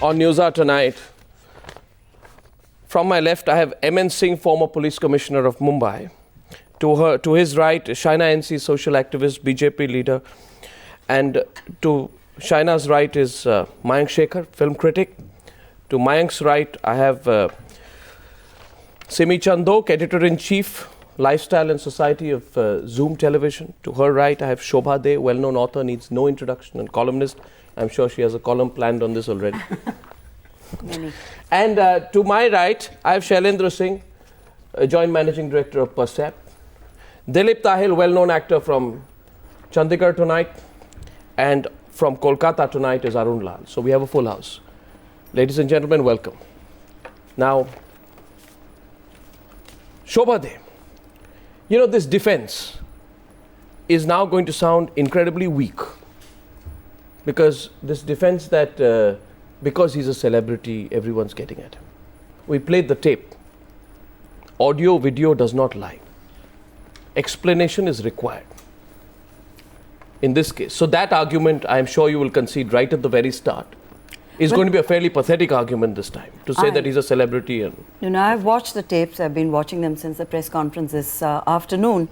on Newshour tonight. From my left, I have M.N. Singh, former police commissioner of Mumbai. To his right, Shaina NC, social activist, BJP leader. And to Shaina's right is Mayank Shekhar, film critic. To Mayank's right, I have Simi Chandok, editor-in-chief, Lifestyle and Society of Zoom Television. To her right, I have Shobha De, well-known author, needs no introduction, and columnist. I'm sure she has a column planned on this already. And to my right, I have Shailendra Singh, joint managing director of Percept. Dilip Tahil, well-known actor from Chandigarh tonight. And from Kolkata tonight is Arun Lal. So we have a full house. Ladies and gentlemen, welcome. Now, Shobha De. You know, this defense is now going to sound incredibly weak. Because this defense that because he's a celebrity, everyone's getting at him. We played the tape. Audio, video does not lie. Explanation is required in this case. So that argument, I am sure you will concede right at the very start, is going to be a fairly pathetic argument this time, to say that he's a celebrity. And you know, I've watched the tapes. I've been watching them since the press conference this afternoon.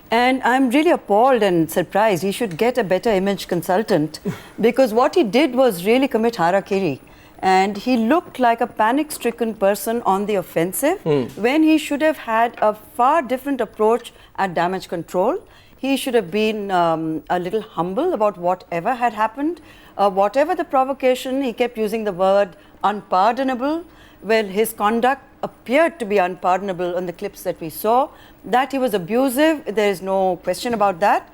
And I'm really appalled and surprised. He should get a better image consultant because what he did was really commit harakiri. And he looked like a panic-stricken person on the offensive when he should have had a far different approach at damage control. He should have been a little humble about whatever had happened. Whatever the provocation, he kept using the word unpardonable. Well, his conduct appeared to be unpardonable on the clips that we saw. That he was abusive, there is no question about that.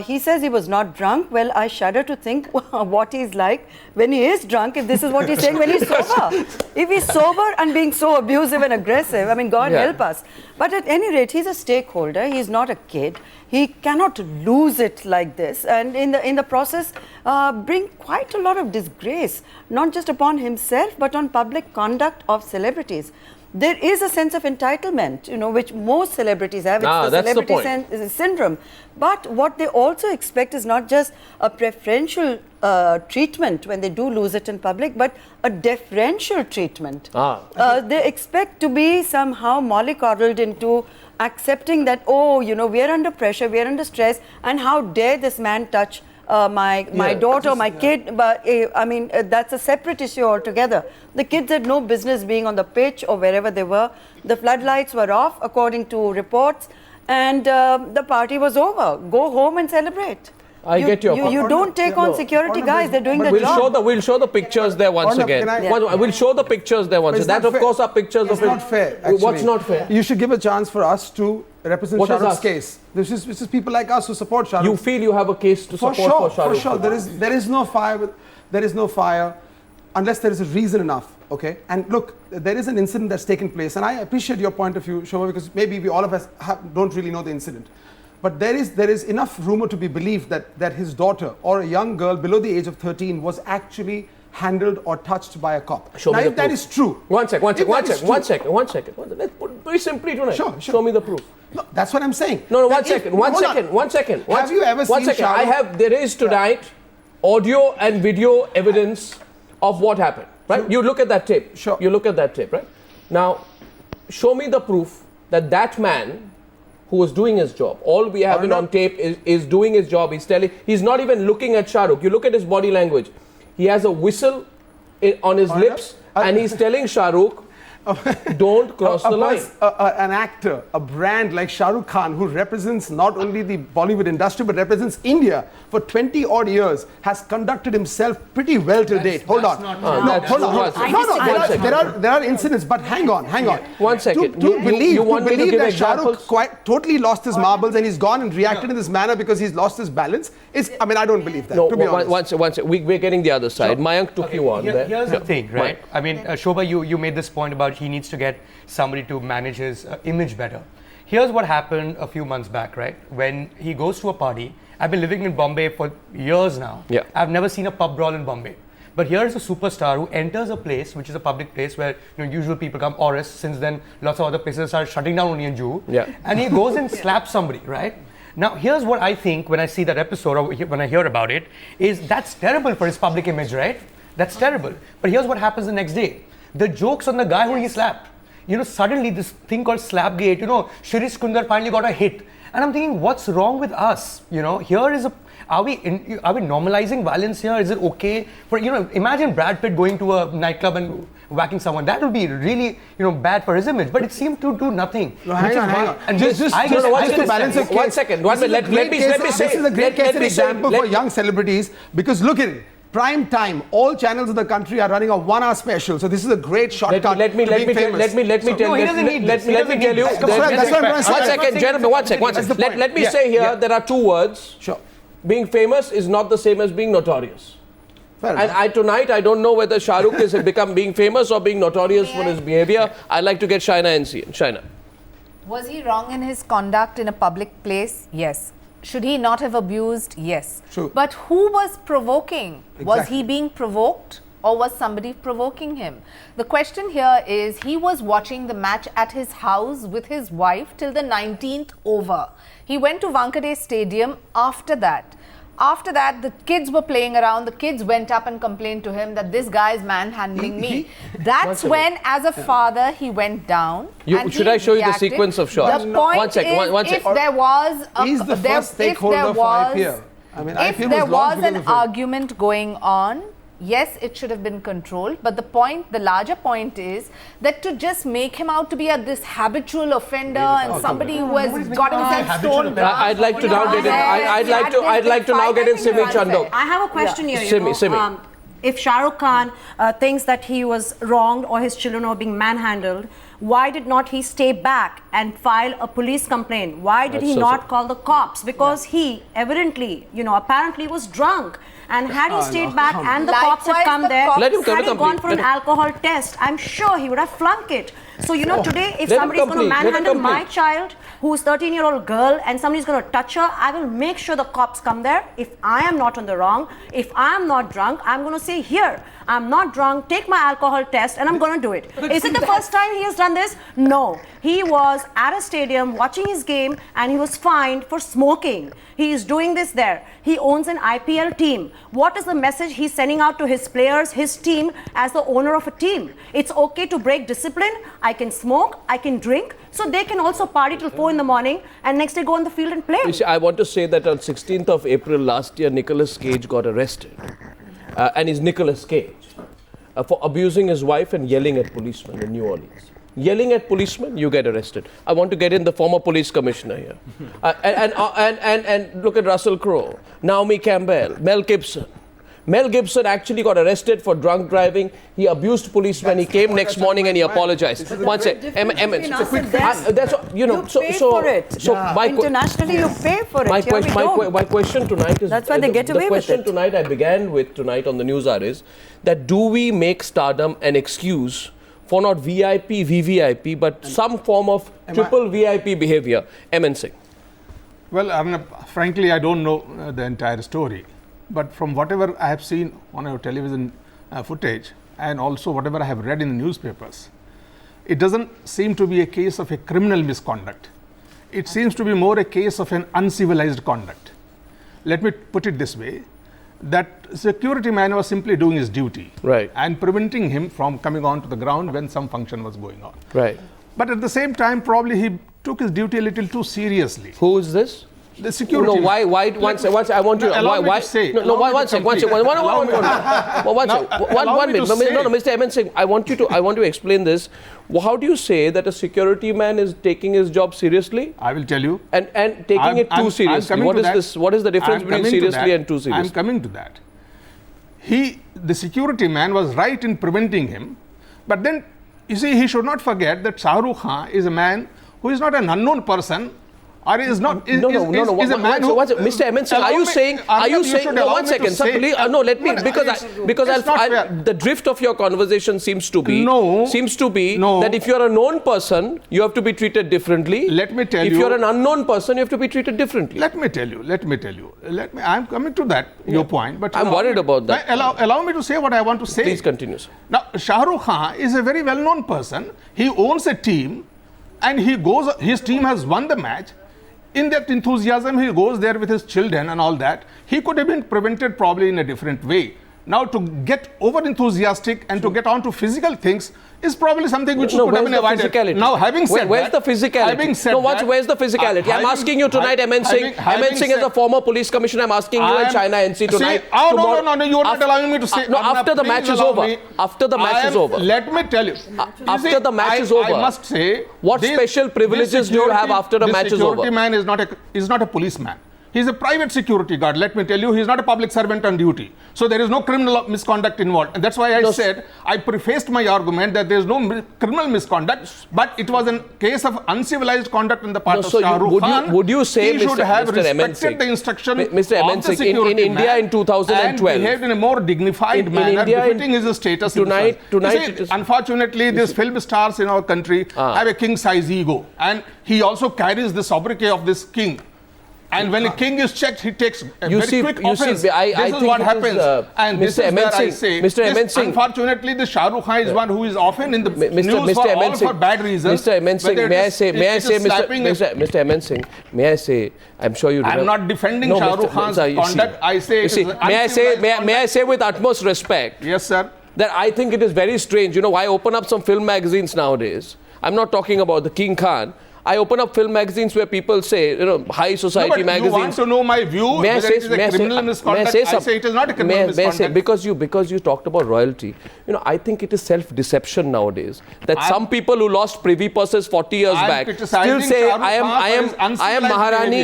He says he was not drunk. Well, I shudder to think what he's like when he is drunk, if this is what he's saying when he's sober. If he's sober and being so abusive and aggressive, I mean, God help us. But at any rate, he's a stakeholder. He's not a kid. He cannot lose it like this. And in the process, bring quite a lot of disgrace, not just upon himself, but on public conduct of celebrities. There is a sense of entitlement, you know, which most celebrities have. It's the celebrity syndrome. But what they also expect is not just a preferential treatment when they do lose it in public, but a deferential treatment. They expect to be somehow mollycoddled into accepting that, oh, you know, we are under pressure, we are under stress, and how dare this man touch my daughter, my kid. But I mean, that's a separate issue altogether. The kids had no business being on the pitch or wherever they were. The floodlights were off, according to reports, and the party was over. Go home and celebrate. I get your point. You don't take on security guys. They're doing their job. We'll show the pictures there once again. We'll show the pictures there once again. That, of course, are pictures of it. It's not fair, actually. What's not fair? You should give a chance for us to represent Shah Rukh's case. This is people like us who support Shah Rukh. You feel you have a case to support for Shah Rukh? For sure. There is no fire. There is no fire unless there is a reason enough. Okay. And look, there is an incident that's taken place, and I appreciate your point of view, Shobha, because maybe we all of us don't really know the incident. But there is enough rumor to be believed that his daughter or a young girl below the age of 13 was actually handled or touched by a cop. Now, if that is true. One second. Let's put it very simply tonight. Sure. Show me the proof. No, that's what I'm saying. No, one second. Have you ever seen Shah Rukh? There is tonight audio and video evidence of what happened. Right? Sure. You look at that tape. Sure. You look at that tape, right? Now, show me the proof that man who was doing his job. All we have on tape is doing his job. He's not even looking at Shah Rukh. You look at his body language. He has a whistle on his lips and he's telling Shah Rukh, don't cross the line. An actor, a brand like Shah Rukh Khan, who represents not only the Bollywood industry but represents India for 20 odd years, has conducted himself pretty well till date. Hold on. There are incidents, but hang on. 1 second. To believe that Shah Rukh totally lost his marbles and he's gone and reacted in this manner because he's lost his balance I don't believe that. No, to be honest. One second. We're getting the other side. Sure. Mayank took you on there. Here's the thing, right? I mean, Shobha, you made this point about he needs to get somebody to manage his image better. Here's what happened a few months back, right? When he goes to a party, I've been living in Bombay for years now. Yeah. I've never seen a pub brawl in Bombay. But here's a superstar who enters a place, which is a public place where usual people come, or since then lots of other places are shutting down only in Juhu. Yeah. And he goes and slaps somebody, right? Now, here's what I think when I see that episode or when I hear about it, is that's terrible for his public image, right? That's terrible. But here's what happens the next day. The joke's on the guy who he slapped. Suddenly this thing called Slapgate, Shirish Kundar finally got a hit. And I'm thinking, what's wrong with us? Here is are we normalizing violence here? Is it okay for, imagine Brad Pitt going to a nightclub and whacking someone. That would be really, bad for his image. But it seemed to do nothing. No, hang on. And Just to balance the case. One second. Let me say. This is a great case example for young celebrities, because look at it. Prime time, all channels of the country are running a 1-hour special. So this is a great shortcut. Let me tell you. One second, gentlemen. One second. Let me say here, there are two words. Sure. Being famous is not the same as being notorious. Fair And tonight, I don't know whether Shah Rukh has become being famous or being notorious for his behavior. I'd like to get Shaina and see. Shaina. Was he wrong in his conduct in a public place? Yes. Should he not have abused? Yes. True. But who was provoking? Exactly. Was he being provoked or was somebody provoking him? The question here is, he was watching the match at his house with his wife till the 19th over. He went to Wankhede Stadium after that. After that, the kids were playing around. The kids went up and complained to him that this guy is manhandling me. That's when, as a father, he went down. Should I show you the sequence of shots? The point one second, is, if there was He's the first stakeholder for IPL. If there was an argument going on, yes, it should have been controlled. But the larger point is that to just make him out to be this habitual offender and somebody who has got himself stoned. I'd like to now get in. I'd like to now get in Simi Chandok. I have a question here. Simi. If Shah Rukh Khan thinks that he was wronged or his children are being manhandled, why did not he stay back and file a police complaint? Why did he not call the cops? Because he evidently, apparently was drunk. And had he stayed back and the cops had come there, had he gone for an alcohol test, I'm sure he would have flunked it. So, today, if somebody's going to manhandle my child, who's 13-year-old girl, and somebody's going to touch her, I will make sure the cops come there. If I am not on the wrong, if I am not drunk, I'm going to say, here, I'm not drunk, take my alcohol test, and I'm going to do it. Is it the first time he has done this? No. He was at a stadium watching his game, and he was fined for smoking. He is doing this there. He owns an IPL team. What is the message he's sending out to his players, his team, as the owner of a team? It's okay to break discipline. I can smoke, I can drink, so they can also party till 4 in the morning and next day go on the field and play. You see, I want to say that on 16th of April last year, Nicolas Cage got arrested. And he's Nicolas Cage for abusing his wife and yelling at policemen in New Orleans. Yelling at policemen, you get arrested. I want to get in the former police commissioner here. And look at Russell Crowe, Naomi Campbell, Mel Gibson. Mel Gibson actually got arrested for drunk driving. He abused police when he came next morning and he apologized. One second. That's what, for it. Internationally, you pay for it. My question tonight is... That's why they get away with it. The question tonight I began with tonight on the news hour is that do we make stardom an excuse for not VIP, VVIP, but some form of triple VIP behavior? MN Singh. Well, frankly, I don't know the entire story. But from whatever I have seen on our television footage and also whatever I have read in the newspapers, it doesn't seem to be a case of a criminal misconduct. It seems to be more a case of an uncivilized conduct. Let me put it this way, that security man was simply doing his duty and preventing him from coming onto the ground when some function was going on. Right. But at the same time, probably he took his duty a little too seriously. Who is this? The security. No, why? One second. I want you. Why? Say. No, one second. One minute. No, Mr. MN Singh, I want to explain this. How do you say that a security man is taking his job seriously? I will tell you. And taking it too seriously. What is this? What is the difference between seriously and too seriously? I'm coming to that. The security man was right in preventing him, but then you see, he should not forget that Shah Rukh Khan is a man who is not an unknown person. Or is not is, no. Is a man who, Mr. MN Singh, are you saying? No, 1 second. No, let me because the drift of your conversation seems to be that if you're a known person, you have to be treated differently. Let me tell you. If you're an unknown person, you have to be treated differently. Let me tell you. I'm coming to that your point, but I'm worried about that. Allow me to say what I want to say. Please continue, sir. Now, Shah Rukh Khan is a very well-known person. He owns a team, and his team has won the match. In that enthusiasm, he goes there with his children and all that. He could have been prevented probably in a different way. Now, to get over enthusiastic and to get on to physical things is probably something which could have been avoided. Now, having said where's that, the physicality? Where's the physicality? I'm asking you tonight, MN Singh. MN Singh is a former police commissioner. I'm asking you and China NC tonight. No, you are not allowing me to say. No, after the match is over. After the match is over. Let me tell you. After the match is over. I must say. What special privileges do you have after the match is over? The security man is not a policeman. He's a private security guard. Let me tell you, he's not a public servant on duty. So there is no criminal misconduct involved. And that's why I said, I prefaced my argument that there is no criminal misconduct, but it was a case of uncivilized conduct on the part of Shah Rukh Khan. Would you say, he should have Mr. respected the instruction Mr. MN Singh, in India in 2012, and behaved in a more dignified manner, befitting his status. Tonight, unfortunately, these film stars in our country have a king-size ego, and he also carries the sobriquet of this king. And when a king is checked, he takes a very quick offense. This is what happens. And this is where I say, unfortunately, the Shah Rukh Khan is one who is often in the news for all for bad reasons. Mr. MN Singh, Mr. MN Singh, may I say, I'm sure you remember. I'm not defending Shah Rukh Khan's conduct. I say it is may I say with utmost respect. Yes, sir. That I think it is very strange. You know, I open up some film magazines nowadays. I'm not talking about the King Khan. I open up film magazines where people say, you know, high society magazines. You want to know my view? May I say, I say it is not a criminal misconduct. Because you talked about royalty. You know, I think it is self-deception nowadays. That some people who lost privy purses 40 years back still say, I am Maharani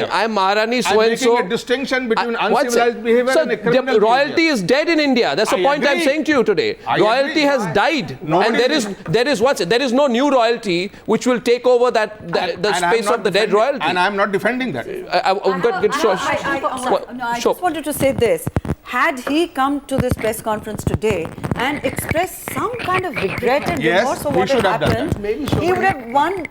so-and-so. Making a distinction between uncivilized behavior and a criminal royalty is dead in India. That's the point I'm saying to you today. Royalty has died. And there is no new royalty which will take over the space of the dead royalty. And I'm not defending that. I just wanted to say this. Had he come to this press conference today and expressed some kind of regret and remorse for what had happened, he would have won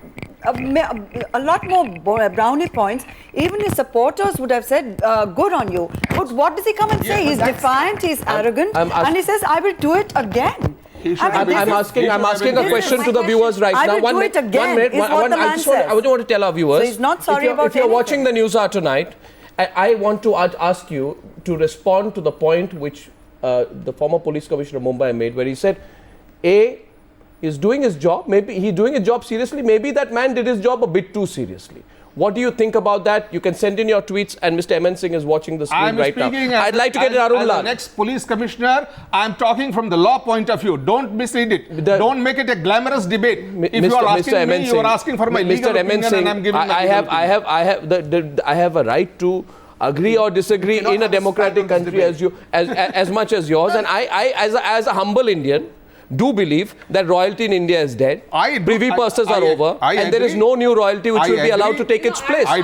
a lot more brownie points. Even his supporters would have said, good on you. But what does he come and say? He's defiant, he's arrogant, and he says, I will do it again. I'm asking a question to the viewers right now. One minute. I just want to tell our viewers. So he's not sorry about if you're watching the news hour tonight, I want to ask you to respond to the point which the former police commissioner of Mumbai made, where he said, A is doing his job. Maybe he's doing his job seriously. Maybe that man did his job a bit too seriously. What do you think about that? You can send in your tweets, and Mr. MN Singh is watching the screen right now. I'd like to get Arun Lal. As the next police commissioner, I'm talking from the law point of view. Don't mislead it. Don't make it a glamorous debate. If you are asking me, you are asking for my legal opinion, and I'm giving I have a right to agree or disagree in a democratic country as much as yours. And I as a humble Indian, do believe that royalty in India is dead. Privy purses are over, and there is no new royalty which will be allowed to take its place. I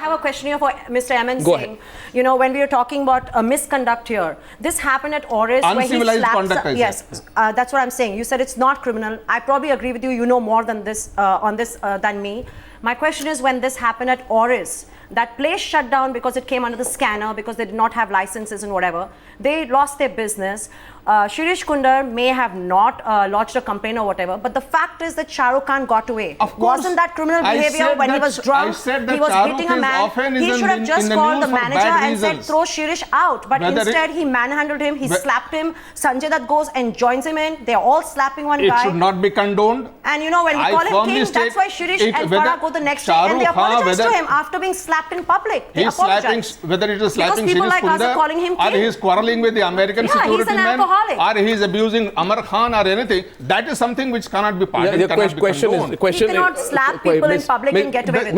have a question here for Mr. MN Singh. You know, when we are talking about a misconduct here, this happened at Oris where he slapped. Yes, that's what I'm saying. You said it's not criminal. I probably agree with you. You know more than this on this than me. My question is, when this happened at Oris, that place shut down because it came under the scanner, because they did not have licenses and whatever. They lost their business. Shirish Kundar may have not lodged a complaint or whatever, but the fact is that Shah Rukh Khan got away. Of course, wasn't that criminal behavior when he was drunk? He was hitting a man. He should have just called the manager and said, throw Shirish out. But instead, he manhandled him, he slapped him. Sanjay Dutt goes and joins him in. They're all slapping one guy. It should not be condoned. And you know, when we call him king, that's why Shirish and Farah go the next day and they apologize to him after being slapped in public. They apologize. Whether it is slapping Shirish Kundar, or he is quarreling with the American security man, or he is abusing Amar Khan or anything, that is something which cannot be pardoned. The question is, you cannot slap people in public and get away with it.